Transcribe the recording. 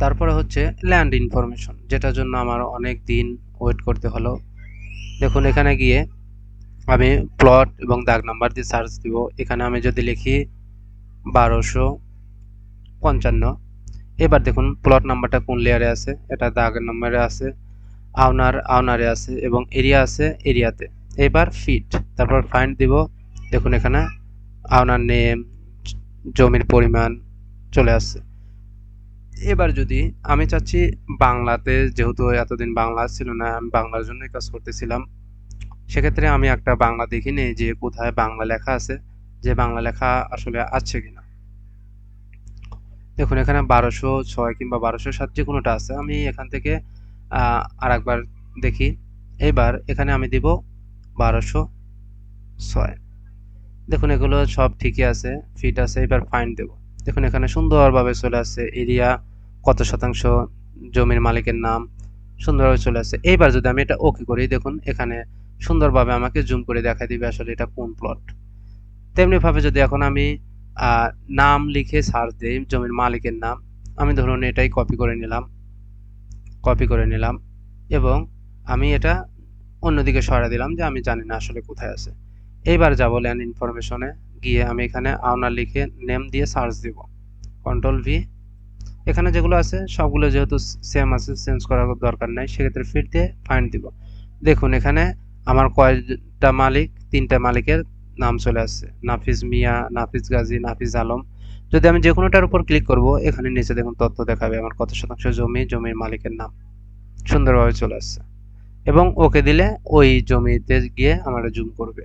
তারপরে হচ্ছে land information, যেটার জন্য আমার অনেক দিন ওয়েট করতে হলো। দেখুন এখানে গিয়ে আমি প্লট এবং দাগ নাম্বার দিয়ে সার্চ দিব। এখানে আমি যদি লিখি 1255, এবার দেখুন প্লট নাম্বারটা কোন লেয়ারে আছে, এটা দাগ নাম্বারে আছে, আউনারে আছে এবং এরিয়া আছে এরিয়াতে। এবার ফিট, তারপর ফাইন্ড দিব। দেখুন এখানে আউনার নেম, জমির পরিমাণ চলে আসছে। এবার যদি আমি চাচ্ছি বাংলাতে, যেহেতু এতদিন বাংলা ছিল না, আমি বাংলার জন্যই কাজ করতেছিলাম, সেক্ষেত্রে আমি একটা বাংলা দেখি নিই যে কোথায় বাংলা লেখা আছে, যে বাংলা লেখা আসলে আছে কিনা। দেখুন এখানে 1206 কিংবা 1207 যে কোনোটা আছে, আমি এখান থেকে আর একবার দেখি। এবার এখানে আমি দিব 1206। দেখুন এগুলো সব ঠিকই আছে, ফিট আছে। এবার ফাইন্ড দেব। দেখুন এখানে সুন্দরভাবে চলে আসছে এরিয়া, কত শতাংশ, জমির মালিকের নাম সুন্দরভাবে চলে আসছে। এইবার যদি আমি এটা ওকে করি, দেখুন এখানে সুন্দরভাবে আমাকে জুম করে দেখাই দিবে আসলে এটা কোন প্লট। তেমনিভাবে যদি এখন আমি নাম লিখে সার্চ দিই, জমির মালিকের নাম, আমি ধরুন এটাই কপি করে নিলাম এবং আমি এটা অন্যদিকে সরিয়ে দিলাম যে আমি জানি না আসলে কোথায় আছে। এইবার যাব ল্যান্ড ইনফরমেশনে, গিয়ে আমি এখানে আওনার লিখে নেম দিয়ে সার্চ দিব, কন্ট্রোল ভি। এখানে যেগুলো আছে সবগুলো যেহেতু সেম আছে, চেঞ্জ করার দরকার নাই, সেক্ষেত্রে ফিট দিয়ে ফাইন্ড দিব। দেখুন এখানে আমার কয়টা মালিক, তিনটা মালিকের নাম চলে আসছে, নাফিজ মিয়া, নাফিজ গাজী, নাফিজ আলম। যদি আমি যে কোনোটার উপর ক্লিক করব, এখানে নিচে দেখুন তথ্য দেখাবে আমার কত শতাংশ জমি, জমির মালিকের নাম সুন্দরভাবে চলে আসছে। এবং ওকে দিলে ওই জমিতে গিয়ে আমার জুম করবে।